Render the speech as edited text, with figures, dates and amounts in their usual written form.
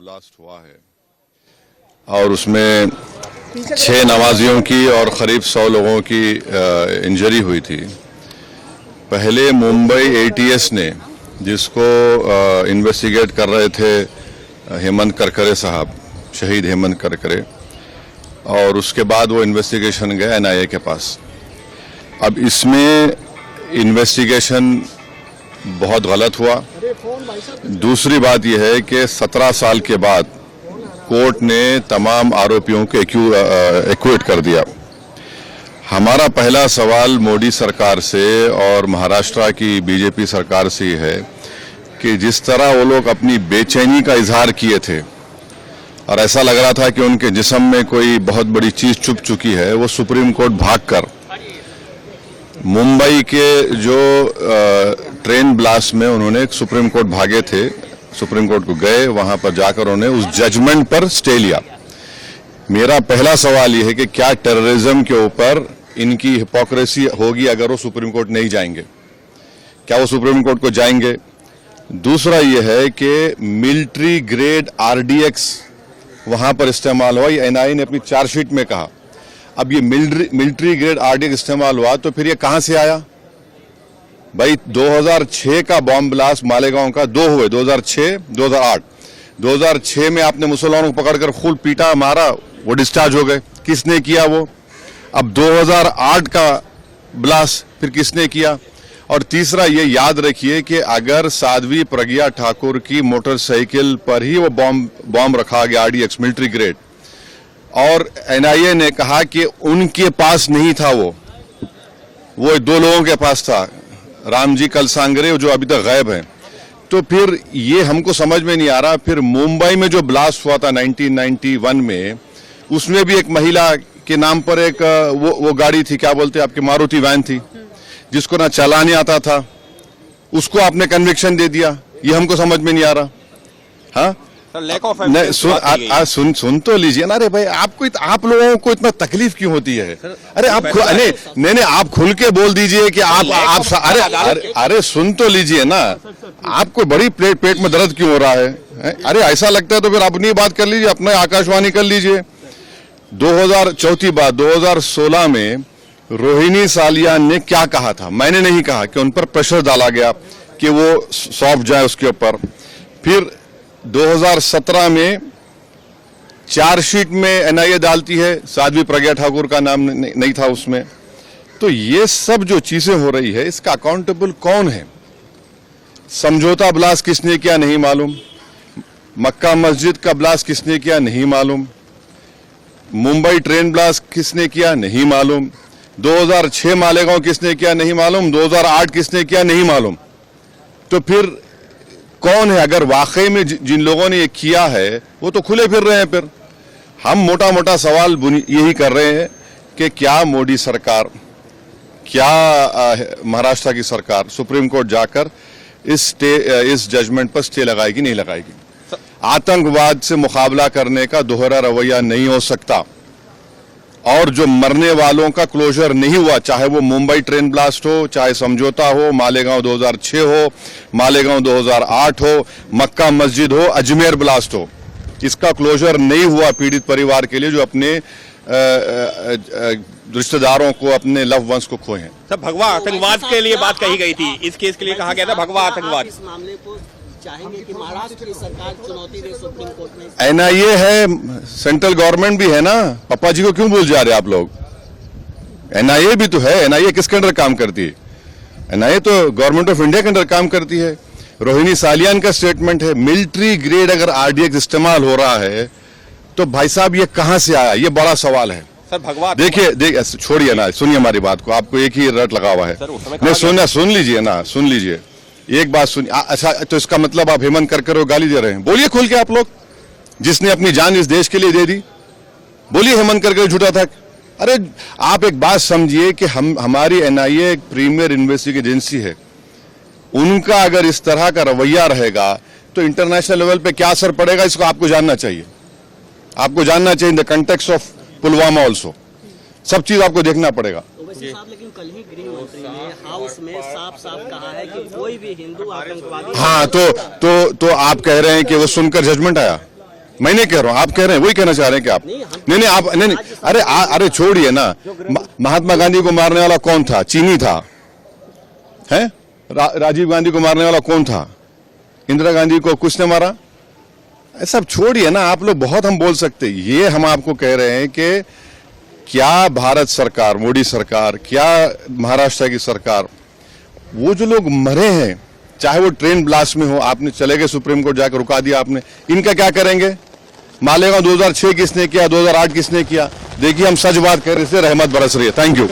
Blast हुआ है और उसमें 6 नमाजियों की और करीब 100 लोगों की इंजरी हुई थी। पहले मुंबई एटीएस ने, जिसको इन्वेस्टिगेट कर रहे थे हेमंत करकरे साहब, शहीद हेमंत करकरे, और उसके बाद वो इन्वेस्टिगेशन गया एनआईए के पास। अब इसमें इन्वेस्टिगेशन बहुत गलत हुआ। दूसरी बात यह है कि 17 साल के बाद कोर्ट ने तमाम आरोपियों को एक्विट कर दिया। हमारा पहला सवाल मोदी सरकार से और महाराष्ट्र की बीजेपी सरकार से ही है कि जिस तरह वो लोग अपनी बेचैनी का इजहार किए थे और ऐसा लग रहा था कि उनके जिस्म में कोई बहुत बड़ी चीज छुप चुकी है, वो सुप्रीम कोर्ट भागकर मुंबई के जो ट्रेन ब्लास्ट में उन्होंने सुप्रीम कोर्ट भागे थे, सुप्रीम कोर्ट को गए, वहां पर जाकर उन्होंने उस जजमेंट पर स्टे लिया। मेरा पहला सवाल यह है कि क्या टेररिज्म के ऊपर इनकी हिपोक्रेसी होगी अगर वो सुप्रीम कोर्ट नहीं जाएंगे? क्या वो सुप्रीम कोर्ट को जाएंगे? दूसरा यह है कि मिलिट्री ग्रेड आरडीएक्स वहां पर इस्तेमाल हुआ, ये एनआईए ने अपनी चार्जशीट में कहा। अब ये मिलिट्री ग्रेड आरडीएक्स इस्तेमाल हुआ तो फिर ये कहां से आया? भाई 2006 का बॉम्ब ब्लास्ट मालेगांव का 2 हुए, 2006, 2008। 2006 में आपने मुसलमानों को पकड़कर खूब पीटा, मारा, वो डिस्चार्ज हो गए। किसने किया वो? अब 2008 का ब्लास्ट फिर किसने किया? और तीसरा ये याद रखिए कि अगर साध्वी प्रज्ञा ठाकुर की मोटरसाइकिल पर ही वो बॉम्ब रखा गया आरडीएक्स मिलिट्री ग्रेड, और एनआईए ने कहा कि उनके पास नहीं था, वो 2 लोगों के पास था, रामजी कलसांगरे जो अभी तक गायब हैं, तो फिर ये हमको समझ में नहीं आ रहा। फिर मुंबई में जो ब्लास्ट हुआ था 1991 में, उसमें भी एक महिला के नाम पर एक वो गाड़ी थी, क्या बोलते हैं आपकी, मारुति वैन थी, जिसको ना चलाने आता था, उसको आपने कन्विक्शन दे दिया। ये हमको समझ में नहीं आ रहा। हाँ, सुन तो लीजिए ना। अरे भाई, आप लोगों को इतना तकलीफ क्यों होती है? अरे आप नहीं, आप खुल के बोल दीजिए कि आप अरे सुन तो लीजिए ना। आपको बड़ी पेट में दर्द क्यों हो रहा है? अरे ऐसा लगता है तो फिर अपनी बात कर लीजिए, अपना आकाशवाणी कर लीजिए। 2016 में रोहिणी सालियान ने क्या कहा था? मैंने नहीं कहा कि उन पर प्रेशर डाला गया कि वो सौंप जाए उसके ऊपर। फिर 2017 में चार्जशीट में एनआईए डालती है, साध्वी प्रज्ञा ठाकुर का नाम नहीं था उसमें। तो ये सब जो चीजें हो रही है, इसका अकाउंटेबल कौन है? समझौता ब्लास्ट किसने किया नहीं मालूम, मक्का मस्जिद का ब्लास्ट किसने किया नहीं मालूम, मुंबई ट्रेन ब्लास्ट किसने किया नहीं मालूम, 2006 मालेगांव किसने किया नहीं मालूम, 2008 किसने किया नहीं मालूम। तो फिर कौन है? अगर वाकई में जिन लोगों ने ये किया है वो तो खुले फिर रहे हैं। फिर हम मोटा मोटा सवाल यही कर रहे हैं कि क्या मोदी सरकार, क्या महाराष्ट्र की सरकार सुप्रीम कोर्ट जाकर इस जजमेंट पर स्टे लगाएगी नहीं लगाएगी? आतंकवाद से मुकाबला करने का दोहरा रवैया नहीं हो सकता, और जो मरने वालों का क्लोजर नहीं हुआ, चाहे वो मुंबई ट्रेन ब्लास्ट हो, चाहे समझौता हो, मालेगांव 2006 हो, मालेगांव 2008 हो, मक्का मस्जिद हो, अजमेर ब्लास्ट हो, इसका क्लोजर नहीं हुआ पीड़ित परिवार के लिए जो अपने रिश्तेदारों को, अपने लव वंस को खोए हैं। सर, भगवा आतंकवाद के लिए बात कही गई थी, इस केस के लिए कहा गया था भगवा आतंकवाद। इस मामले को चाहेंगे कि महाराष्ट्र की सरकार चुनौती दे सुप्रीम कोर्ट में? एनआईए है, सेंट्रल गवर्नमेंट भी है ना। पापा जी को क्यों भूल जा रहे आप लोग? एनआईए भी तो है। एनआईए किसके अंडर काम करती है? एनआईए तो गवर्नमेंट ऑफ इंडिया के अंडर काम करती है। रोहिणी सालियान का स्टेटमेंट है, मिलिट्री ग्रेड अगर आरडीएक्स इस्तेमाल हो रहा है तो भाई साहब ये कहां से आया? ये बड़ा सवाल है। सर, भगवा देखिए छोड़िए ना, सुनिए हमारी बात को, आपको एक ही रट लगा हुआ है। नहीं, सुन लीजिए ना, सुन लीजिए एक बात सुनिए। अच्छा, तो इसका मतलब आप हेमंत करकरे को गाली दे रहे हैं? बोलिए खुल के आप लोग, जिसने अपनी जान इस देश के लिए दे दी, बोलिए हेमंत करकरे झूठा था। अरे आप एक बात समझिए कि हमारी एनआईए एक प्रीमियर इन्वेस्टिगेटिव एजेंसी है, उनका अगर इस तरह का रवैया रहेगा तो इंटरनेशनल लेवल पे क्या असर पड़ेगा, इसको आपको जानना चाहिए। आपको जानना चाहिए in the context of Pulwama also, सब चीज आपको देखना पड़ेगा। साहब, लेकिन कल ही गृह मंत्री ने हाउस में साफ साफ कहा है कि कोई भी हिंदू आतंकवादी। हाँ, तो आप कह रहे हैं कि वो सुनकर जजमेंट आया? मैं नहीं कह रहा हूं, आप कह रहे हैं, वही कहना चाह रहे हैं कि आप नहीं आप नहीं अरे अरे छोड़िए ना, महात्मा गांधी को मारने वाला कौन था? चीनी था, है? राजीव गांधी को मारने वाला कौन था? इंदिरा गांधी को कुछ ने मारा? ऐसा छोड़िए ना, आप लोग बहुत हम बोल सकते हैं। ये हम आपको कह रहे हैं कि क्या भारत सरकार, मोदी सरकार, क्या महाराष्ट्र की सरकार, वो जो लोग मरे हैं, चाहे वो ट्रेन ब्लास्ट में हो, आपने चले गए सुप्रीम कोर्ट जाकर रुका दिया आपने, इनका क्या करेंगे? मालेगांव 2006 किसने किया, 2008 किसने किया? देखिए हम सच बात कर रहे हैं, रहमत बरस रही है। Thank you.